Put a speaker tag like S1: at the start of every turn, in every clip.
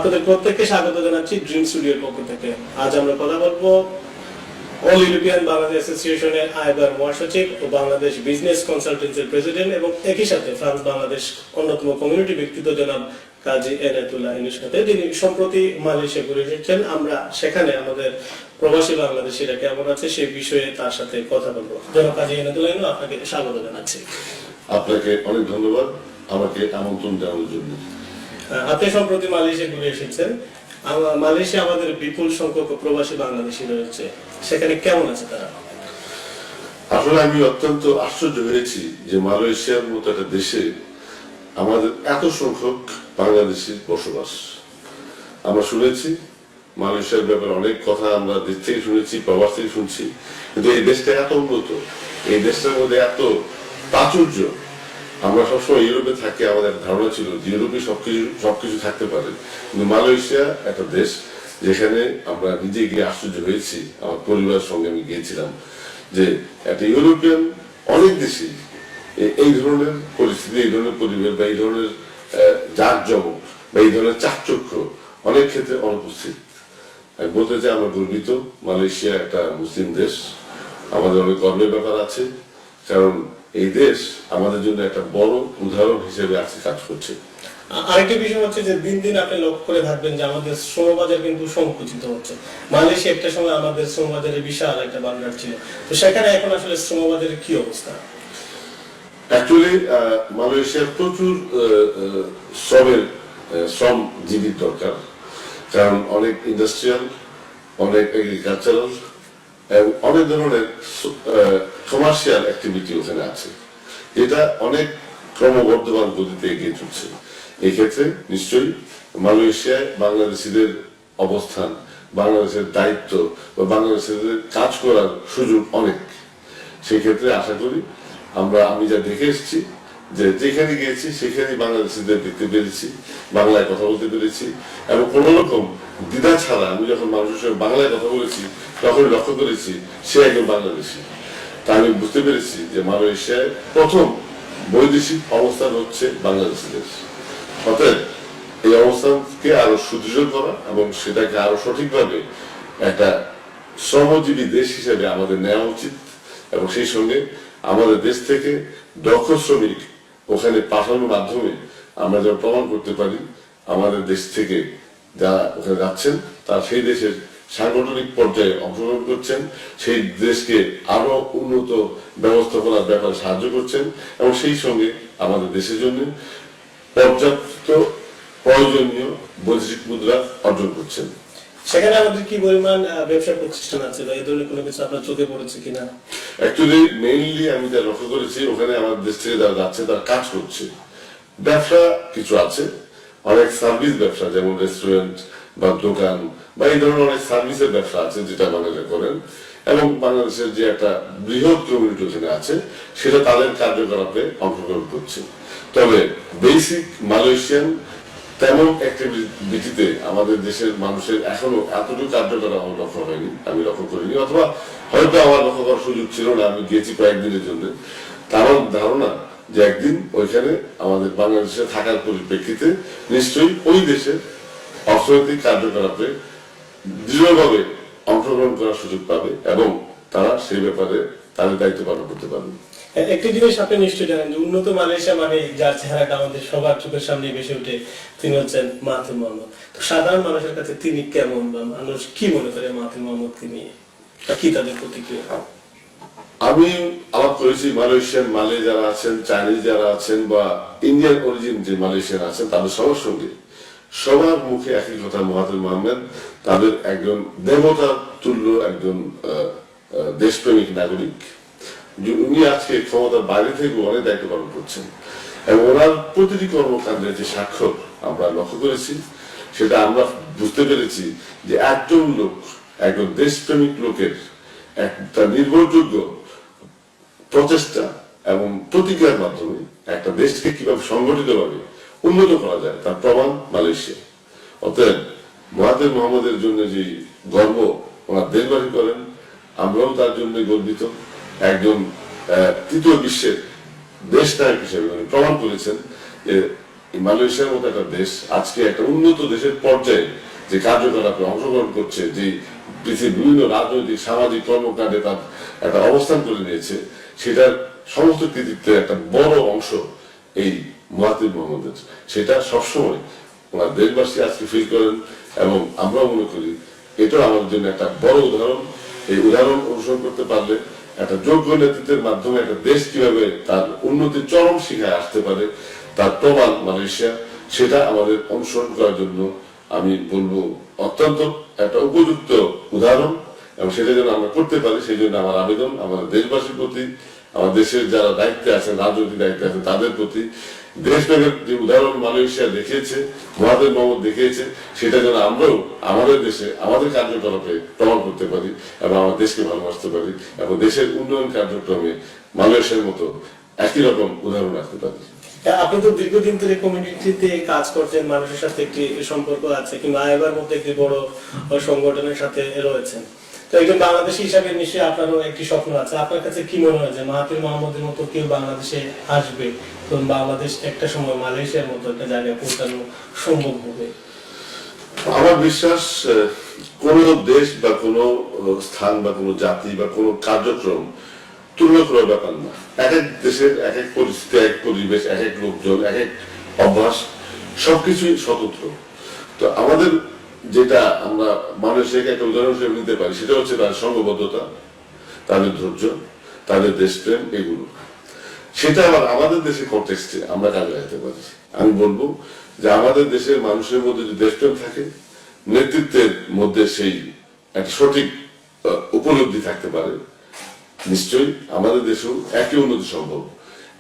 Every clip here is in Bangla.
S1: আপনাদের প্রত্যেককে স্বাগত জানাচ্ছি ড্রিম স্টুডিওর পক্ষ থেকে। আজ আমরা কথা বলবো অল ইউরোপিয়ান বাংলাদেশ অ্যাসোসিয়েশনের আইবার মহাসচিব ও বাংলাদেশ বিজনেস কনসালটেন্সির প্রেসিডেন্ট এবং একই সাথে ফ্রান্স বাংলাদেশ অন্যতম কমিউনিটি ব্যক্তিত্ব জনাব কাজী এনায়েতুল্লাহ ইনুর সাথে, যিনি সম্প্রতি মালয়েশিয়া ঘুরে এসেছেন। আমরা সেখানে আমাদের প্রবাসী বাংলাদেশিরা কেমন আছে সেই বিষয়ে তার সাথে কথা বলবো। জনাব কাজী এনায়েতুল্লাহ ইনু, আপনাকে স্বাগত জানাচ্ছি।
S2: আপনাকে অনেক ধন্যবাদ আমাকে আমন্ত্রণ জানানোর জন্য।
S1: আপনি সম্প্রতি মালয়েশিয়া ঘুরে এসেছেন। মালয়েশিয়া আমাদের বিপুল সংখ্যক প্রবাসী বাংলাদেশি রয়েছে, সেখানে কেমন আছে তারা?
S2: আসলে আমি অত্যন্ত আশ্চর্য হয়েছি যে মালয়েশিয়ার মতো একটা দেশে আমাদের এত সংখ্যক বাংলাদেশির বসবাস। আমরা শুনেছি মালয়েশিয়ার ব্যাপারে অনেক কথা, আমরা দেশ থেকে শুনেছি, প্রবাস থেকে শুনছি, কিন্তু এই দেশটা এত উন্নত, এই দেশটার মধ্যে এত প্রাচুর্য। আমরা সবসময় ইউরোপে থাকি, আমাদের ধারণা ছিল যে ইউরোপে সবকিছু থাকতে পারে, কিন্তু মালয়েশিয়া একটা দেশ যেখানে আমরা নিজে গিয়ে আশ্চর্য হয়েছি। আমার পরিবারের সঙ্গে আমি গিয়েছিলাম যে একটা ইউরোপিয়ান অনেক দেশে এই ধরনের পরিস্থিতি, এই ধরনের পরিবেশ বা এই ধরনের জাঁকজমক বা এই ধরনের চাকচক্য অনেক ক্ষেত্রে অনুপস্থিত। আমি বলতে চাই আমরা গর্বিত, মালয়েশিয়া একটা মুসলিম দেশ, আমাদের অনেক গর্বের ব্যাপার আছে, কারণ এই দেশ আমাদের জন্য একটা বড় উদাহরণ হিসেবে আছে কাজ করছে।
S1: আরেকটা বিষয় হচ্ছে যে দিন দিন আপনি লক্ষ্য করে থাকবেন যে আমাদের শ্রমবাজার কিন্তু সংকুচিত হচ্ছে। মালয়েশিয়া একটা সময় আমাদের শ্রমবাজারে বিশাল একটা ভান্ডার ছিল, তো সেখানে এখন আসলে শ্রমবাজারের কি অবস্থা?
S2: অ্যাকচুয়ালি মালয়েশিয়ার প্রচুর শ্রমজীবীর দরকার, কারণ অনেক ইন্ডাস্ট্রিয়াল, অনেক এগ্রিকালচারাল এবং অনেক ধরনের কমার্শিয়াল অ্যাক্টিভিটি ওখানে আছে, এটা অনেক ক্রমবর্ধমান গতিতে এগিয়ে চলছে। এই ক্ষেত্রে নিশ্চয়ই মালয়েশিয়ায় বাংলাদেশিদের অবস্থান, বাংলাদেশের দায়িত্ব বা বাংলাদেশিদের কাজ করার সুযোগ অনেক। সেই ক্ষেত্রে আশা করি আমি যা দেখে এসেছি যে যেখানে গিয়েছি সেখানে বাংলাদেশিদের দেখতে পেরেছি, বাংলায় কথা বলতে পেরেছি এবং কোনো রকম দ্বিধা ছাড়া আমি যখন মানুষের সঙ্গে বাংলায় কথা বলেছি তখন লক্ষ্য করেছি সে একজন বাংলাদেশি। তা আমি বুঝতে পেরেছি যে মালয়েশিয়ায় প্রথম বৈদেশিক অবস্থান হচ্ছে বাংলাদেশিদের। অতএব এই অবস্থানকে আরো সুদৃঢ় করা এবং সেটাকে আরো সঠিকভাবে একটা শ্রমজীবী দেশ হিসেবে আমাদের নেওয়া উচিত এবং সেই সঙ্গে আমাদের দেশ থেকে দক্ষ শ্রমিক ওখানে পাঠানোর মাধ্যমে আমরা যেন প্রমাণ করতে পারি আমাদের দেশ থেকে যারা ওখানে যাচ্ছেন তারা সেই দেশের সাংগঠনিক পর্যায়ে অংশগ্রহণ করছেন, সেই দেশকে আরো উন্নত ব্যবস্থাপনার ব্যাপারে সাহায্য করছেন এবং সেই সঙ্গে আমাদের দেশের জন্য পর্যাপ্ত প্রয়োজনীয় বৈদেশিক মুদ্রা অর্জন করছেন।
S1: সেখানে আমাদের কি পরিমাণ ব্যবসা প্রতিষ্ঠান আছে বা এই ধরনের কোনো কিছু আপনার চোখে পড়েছে কিনা?
S2: অ্যাকচুয়ালি মেইনলি আমি যা লক্ষ্য করেছি ওখানে আমাদের দেশ থেকে যারা যাচ্ছে তারা কাজ করছে। ব্যবসা কিছু আছে, অনেক সার্ভিস ব্যবসা, যেমন রেস্টুরেন্ট বা দোকান বা এই ধরনের অনেক সার্ভিসের ব্যবসা আছে যেটা বাংলাদেশে করেন এবং বাংলাদেশের যে একটা বৃহৎ কমিউনিটি ওখানে আছে সেটা তাদের কার্যকলাপে অংশগ্রহণ করছে। তবে বেসিক মালয়েশিয়ান তেমন অ্যাক্টিভিটিতে আমাদের দেশের মানুষের এখনো এতটুকু কার্যকলাপ আমার লক্ষ্য হয়নি, আমি লক্ষ্য করিনি, অথবা হয়তো আমার লক্ষ্য করার সুযোগ ছিল না। আমি গিয়েছি কয়েকদিনের জন্য, তার ধারণা যে একদিন ওইখানে আমাদের বাংলাদেশে থাকার পরিপ্রেক্ষিতে নিশ্চয়ই ওই দেশের অর্থনৈতিক কার্যকলাপে দৃঢ়ভাবে অংশগ্রহণ করার সুযোগ পাবে এবং তারা সেই ব্যাপারে তাদের দায়িত্ব পালন করতে পারবে।
S1: একটি জিনিস আপনি নিশ্চয়ই জানেন যে উন্নত মালয়েশিয়া মানে যার চেহারাটা আমাদের সবার চোখের সামনে ভেসে ওঠে তিনি হচ্ছেন মাহাথির মোহাম্মদ। তো সাধারণ মানুষের কাছে তিনি কেমন বা মানুষ কি মনে করে মাহাথির মোহাম্মদকে নিয়ে, কি তাদের প্রতিক্রিয়া?
S2: আমি আলাপ করেছি মালয়েশিয়ান মালে যারা আছেন, চাইনিজ যারা আছেন বা ইন্ডিয়ান অরিজিন যে মালয়েশিয়ান আছেন তাদের সবার সঙ্গে সবার মুখে একই কথা, মাহাথির মোহাম্মদ তাদের একজন দেবতার তুল্য একজন দেশপ্রেমিক নাগরিক। উনি আজকে ক্ষমতার বাইরে থেকে অনেক দায়িত্ব পালন করছেন এবং ওনার প্রতিটি কর্মকাণ্ডের যে স্বাক্ষর আমরা লক্ষ্য করেছি সেটা আমরা বুঝতে পেরেছি যে একজন লোক, একজন দেশপ্রেমিক লোকের একটা নির্ভরযোগ্য প্রচেষ্টা এবং প্রতিক্রিয়ার মাধ্যমে একটা দেশকে কিভাবে সংগঠিতভাবে উন্নত করা যায় তার প্রমাণ মালয়েশিয়া। অতএব মাহাথির মোহাম্মদের জন্য যে গর্ব ওনার দেশবাসী করেন, আমরাও তার জন্য গর্বিত। একজন তৃতীয় বিশ্বের দেশ নায়ক হিসেবে প্রমাণ করেছেন যে এই মালয়েশিয়ার মতো একটা দেশ আজকে একটা উন্নত দেশের পর্যায়ে যে কার্যকলাপে অংশগ্রহণ করছে, যে পৃথিবীর বিভিন্ন রাজনৈতিক সামাজিক কর্মকাণ্ডে তার একটা অবস্থান করে নিয়েছে, সেটার সমস্ত কৃতিত্বের একটা বড় অংশ এই মহাতির মোহাম্মদের। সেটা সবসময় ওনার দেশবাসী আজকে ফিল করেন এবং আমরাও মনে করি এটাও আমাদের জন্য একটা বড় উদাহরণ। এই উদাহরণ অনুসরণ করতে পারলে একটা যোগ্য নেতৃত্বের মাধ্যমে একটা দেশ কিভাবে তার উন্নতির চরম শিখায় আসতে পারে তার প্রমাণ মালয়েশিয়া, সেটা আমাদের অনুসরণ করার জন্য আমি বলবো অত্যন্ত একটা উপযুক্ত উদাহরণ, এবং সেটা যেন আমরা করতে পারি সেই জন্য আমার আবেদন আমাদের দেশবাসীর প্রতি, আমার দেশের যারা দায়িত্বে আছেন, রাজনৈতিক দায়িত্বে আছেন তাদের প্রতি। দেশপ্রেমের যে উদাহরণ মালয়েশিয়া দেখিয়েছে, মহাতির মোহাম্মদ দেখিয়েছে, সেটা যেন আমরাও আমাদের দেশে আমাদের কার্যকলাপে প্রমাণ করতে পারি এবং আমার দেশকে ভালোবাসতে পারি এবং দেশের উন্নয়ন কার্যক্রমে মালয়েশিয়ার মতো একই রকম উদাহরণ রাখতে পারি।
S1: আপনি তো দীর্ঘদিন ধরে কমিউনিটিতে কাজ করছেন, মানুষের সাথে একটি সম্পর্ক আছে, কিংবা আইবার মধ্যে একটি বড় সংগঠনের সাথে রয়েছেন। তো একজন বাংলাদেশী হিসাবে নিশ্চয়ই আপনারও একটি স্বপ্ন আছে। আপনার কাছে কি মনে হয় যে মাহাতির মোহাম্মদের মতো কেউ বাংলাদেশে আসবে, তো বাংলাদেশ একটা সময় মালয়েশিয়ার মতো একটা জায়গায় পৌঁছানো সম্ভব হবে?
S2: আমার বিশ্বাস কোন দেশ বা কোন স্থান বা কোন জাতি বা কোন কার্যক্রম তুলনা করার ব্যাপার না। এক এক দেশের এক এক পরিস্থিতি, এক পরিবেশ, এক এক লোকজন, এক এক অভ্যাস, সবকিছুই স্বতন্ত্র। তো আমাদের যেটা আমরা মানুষের একটা উদাহরণ হিসেবে নিতে পারি সেটা হচ্ছে তাদের সংঘবদ্ধতা, তাদের ধৈর্য, তাদের দেশপ্রেম, এগুলো। সেটা আবার আমাদের দেশের কনটেক্সটে আমরা কাজে লাগাতে পারি। আমি বলবো যে আমাদের দেশের মানুষের মধ্যে যদি দেশপ্রেম থাকে, নেতৃত্বের মধ্যে সেই একটা সঠিক উপলব্ধি থাকতে পারে, নিশ্চয়ই আমাদের দেশেও একই উন্নতি সম্ভব।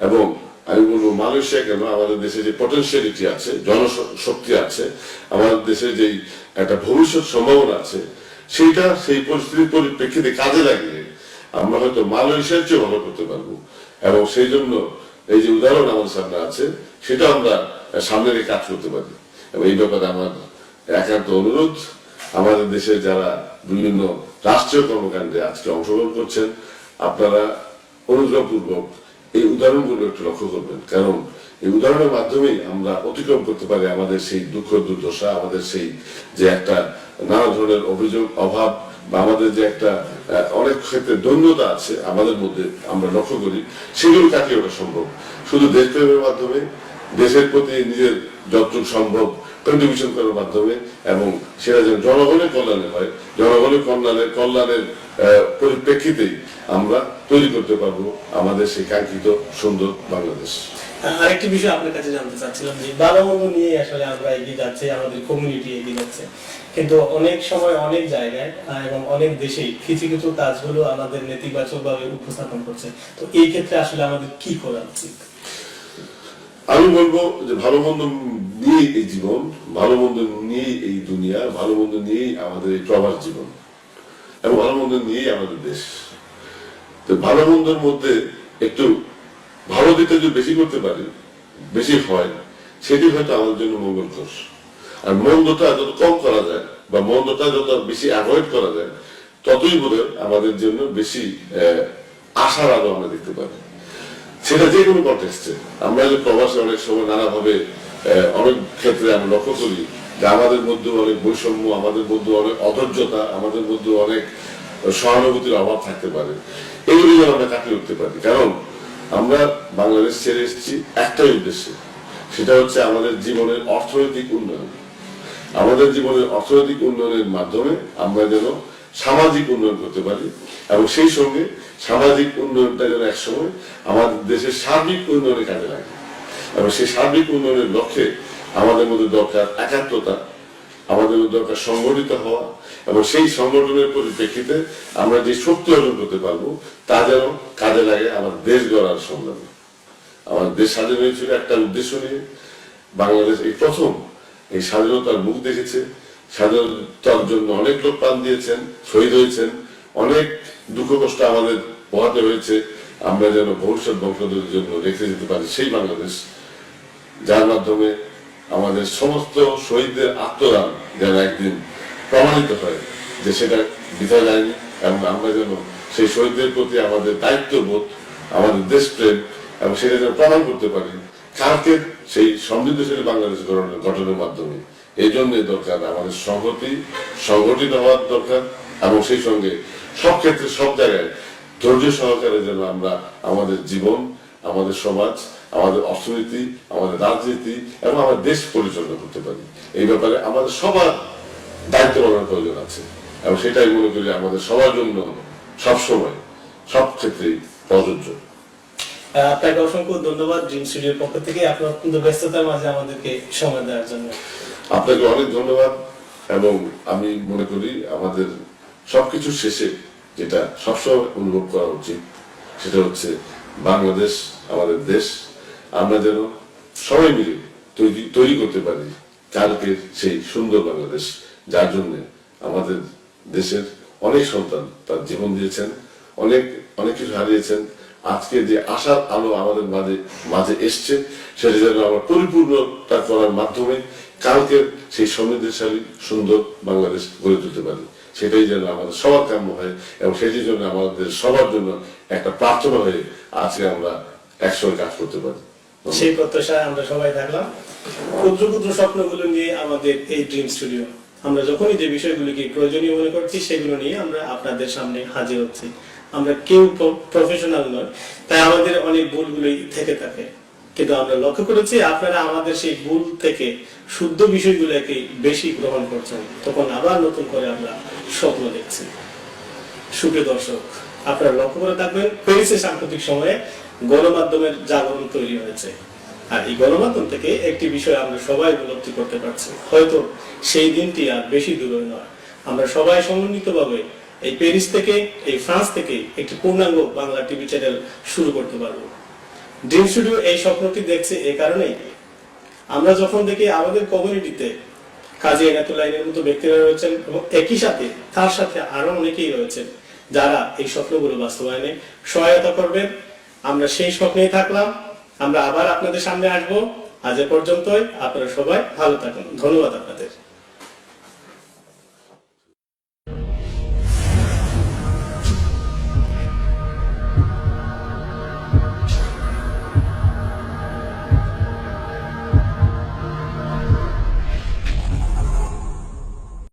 S2: এবং আমি বলবো মালয়েশিয়া কেন, আমাদের দেশে যে পটেনশিয়ালিটি আছে, জনশক্তি আছে, আমাদের দেশে যে একটা ভবিষ্যৎ সম্ভাবনা আছে, সেইটা সেই পরিস্থিতির পরিপ্রেক্ষিতে কাজে লাগিয়ে আমরা হয়তো মালয়েশিয়ার চেয়ে ভালো করতে পারবো। এবং সেই জন্য এই যে উদাহরণ আমাদের সামনে আছে সেটা আমরা সামনে রেখে কাজ করতে পারি। এবং এই ব্যাপারে আমার একান্ত অনুরোধ, আমাদের দেশে যারা বিভিন্ন রাষ্ট্রীয় কর্মকাণ্ডে আজকে অংশগ্রহণ করছেন, আপনারা অনুগ্রহপূর্বক এই উদাহরণগুলো একটু লক্ষ্য করবেন, কারণ এই উদাহরণের মাধ্যমেই আমরা অতিক্রম করতে পারি আমাদের সেই দুঃখ দুর্দশা, আমাদের সেই যে একটা নানা ধরনের অভিযোগ, অভাব, বা আমাদের যে একটা অনেক ক্ষেত্রে দৈন্যতা আছে আমাদের মধ্যে আমরা লক্ষ্য করি, সেগুলো কাটিয়ে ওঠা সম্ভব শুধু দেশপ্রেমের মাধ্যমে, দেশের প্রতি নিজের যতটুকু সম্ভব কন্ট্রিবিউশন করার মাধ্যমে, এবং সেটা যেন জনগণের কল্যাণে হয়, জনগণের কল্যাণের পরিপ্রেক্ষিতেই আমরা তৈরি করতে পারবো আমাদের সেই কাঙ্ক্ষিত সুন্দর বাংলাদেশ।
S1: আরেকটি বিষয় আপনার কাছে জানতে চাচ্ছিলাম যে ভালো মন্দ নিয়ে আসলে আমরা এগিয়ে যাচ্ছি, আমাদের কমিউনিটি এগিয়ে যাচ্ছে, কিন্তু অনেক সময় অনেক জায়গায় এবং অনেক দেশেই কিছু কিছু কাজগুলো আমাদের নেতিবাচক ভাবে উপস্থাপন করছে। তো এই ক্ষেত্রে আসলে আমাদের কি করা উচিত?
S2: আমি বলবো যে ভালো মন্দ নিয়ে এই জীবন, ভালো মন্দ নিয়ে এই দুনিয়া, ভালো মন্দ নিয়েই আমাদের এই প্রবাস জীবন, এবং ভালো মন্দ নিয়েই আমাদের দেশ। তো ভালো মন্দের মধ্যে একটু ভালো দিকটা যদি বেশি করতে পারি, বেশি হয়, সেটি হয়তো আমাদের জন্য মঙ্গলকর। আর মন্দটা যত কম করা যায় বা মন্দটা যত বেশি অ্যাভয়েড করা যায়, ততই বোধহয় আমাদের জন্য বেশি আশার আলো আমরা দেখতে পারি। সেটা যে কোনো কনটেক্সটে। আমরা যে প্রবাসে অনেক সময় নানাভাবে অনেক ক্ষেত্রে আমরা লক্ষ্য করি যে আমাদের মধ্যে অনেক বৈষম্য, আমাদের মধ্যে অনেক অধৈর্যতা, আমাদের মধ্যে অনেক সহানুভূতির অভাব থাকতে পারে। এগুলি যেন আমরা কাটিয়ে উঠতে পারি, কারণ আমরা বাংলাদেশ ছেড়ে এসেছি একটাই উদ্দেশ্যে, সেটা হচ্ছে আমাদের জীবনের অর্থনৈতিক উন্নয়ন। আমাদের জীবনের অর্থনৈতিক উন্নয়নের মাধ্যমে আমরা যেন সামাজিক উন্নয়ন করতে পারি, এবং সেই সঙ্গে সামাজিক উন্নয়নটা যেন একসময় আমাদের দেশের সার্বিক উন্নয়নে কাজে লাগে। এবং সেই সার্বিক উন্নয়নের লক্ষ্যে আমাদের মধ্যে দরকার একাত্মতা, আমাদের মধ্যে দরকার সংগঠিত হওয়া, এবং সেই সংগঠনের পরিপ্রেক্ষিতে আমরা যে শক্তি অর্জন করতে পারবো তা যেন কাজে লাগে আমার দেশ গড়ার সংগ্রামে। আমার দেশ স্বাধীন হয়েছিল একটা উদ্দেশ্য নিয়ে। বাংলাদেশ এই প্রথম এই স্বাধীনতার মুখ দেখেছে। স্বাধীনতার জন্য অনেক লোক প্রাণ দিয়েছেন, শহীদ হয়েছেন, অনেক দুঃখ কষ্ট আমাদের পোহাতে হয়েছে। আমরা যেন ভবিষ্যৎ বংশধরদের জন্য রেখে যেতে পারি সেই বাংলাদেশ, যার মাধ্যমে আমাদের সমস্ত শহীদদের আত্মদান যেন একদিন প্রমাণিত হয় যে সেটা বৃথা যায়নি, এবং আমরা যেন সেই শহীদদের প্রতি আমাদের দায়িত্ববোধ, আমাদের দেশপ্রেম, এবং সেটা যেন প্রমাণ করতে পারি কালকের সেই সমৃদ্ধশালী বাংলাদেশ গঠনের মাধ্যমে এই জন্য দরকার আমাদের সংগঠিত হওয়ার দরকার, এবং সেই সঙ্গে সব ক্ষেত্রে সব জায়গায় ধৈর্য সহকারে যেন আমরা আমাদের জীবন, আমাদের সমাজ, আমাদের অর্থনীতি, আমাদের রাজনীতি এবং আমাদের দেশ পরিচালনা করতে পারি। এই ব্যাপারে আমাদের সবার দায়িত্ব পালনের প্রয়োজন আছে, এবং সেটাই মনে করি আমাদের সবার জন্য সবসময় সব ক্ষেত্রেই প্রযোজ্য।
S1: আপনাকে অসংখ্য ধন্যবাদ ড্রিম স্টুডিওর পক্ষ থেকে আপনার অত্যন্ত ব্যস্ততার মাঝে আমাদেরকে সময় দেওয়ার জন্য।
S2: আপনাকে অনেক ধন্যবাদ, এবং আমি মনে করি আমাদের সবকিছু শেষে যেটা সবসময় অনুভব করা উচিত সেটা হচ্ছে বাংলাদেশ আমাদের দেশ, আমরা যেন সবাই মিলে তৈরি করতে পারি কালকের সেই সুন্দর বাংলাদেশ, যার জন্য আমাদের দেশের অনেক সন্তান তার জীবন দিয়েছেন, অনেক অনেক কিছু হারিয়েছেন। আজকে যে আশার আলো আমাদের মাঝে এসছে, সেটা যেন আমরা পরিপূর্ণতা করার মাধ্যমে কালকের সেই সমৃদ্ধশালী সুন্দর বাংলাদেশ গড়ে তুলতে পারি, সেটাই যেন আমাদের সবার কাম্য হয়, এবং সেটির জন্য আমাদের সবার জন্য একটা প্রার্থনা হয়ে আজকে আমরা একসঙ্গে কাজ করতে পারি।
S1: সেই প্রত্যাশায় আমরা সবাই থাকলাম। ক্ষুদ্র ক্ষুদ্র স্বপ্নগুলো নিয়ে আমাদের এই ড্রিম স্টুডিও, আমরা যখনই যে বিষয়গুলিকে প্রয়োজনীয় মনে করছি সেগুলো নিয়ে আমরা আপনাদের সামনে হাজির হচ্ছি। আমরা কেউ প্রফেশনাল নয়, তাই আমাদের অনেক ভুলগুলোই থেকে থাকে, কিন্তু আমরা লক্ষ্য করেছি আপনারা আমাদের সেই ভুল থেকে শুদ্ধ বিষয়গুলোকে বেশি গ্রহণ করছেন, তখন আবার নতুন করে আমরা স্বপ্ন দেখছি। সুপ্রিয় দর্শক, আপনারা লক্ষ্য করে থাকবেন প্যারিসে সাম্প্রতিক সময়ে গণমাধ্যমের জাগরণ তৈরি হয়েছে, আর এই গণমাধ্যম থেকে একটি বিষয় আমরা সবাই উপলব্ধি করতে পারছি, হয়তো সেই দিনটি আর বেশি দূরে নয়। আমরা সবাই সমন্বিতভাবে এই প্যারিস থেকে, এই ফ্রান্স থেকে একটি পূর্ণাঙ্গ বাংলা টিভি চ্যানেল শুরু করতে পারবো। ড্রিম স্টুডিও এই স্বপ্নটি দেখছে এই কারণেই, আমরা যখন দেখি আমাদের কমিউনিটিতে কাজী এনায়েতুল্লাহ আইনের মতো ব্যক্তিরা রয়েছেন, এবং একই সাথে তার সাথে আরো অনেকেই রয়েছেন যারা এই স্বপ্নগুলো বাস্তবায়নে সহায়তা করবেন। আমরা সেই স্বপ্নেই থাকলাম, আমরা আবার আপনাদের সামনে আসবো। আজ এ পর্যন্তই, আপনারা সবাই ভালো থাকুন। ধন্যবাদ আপনাদের।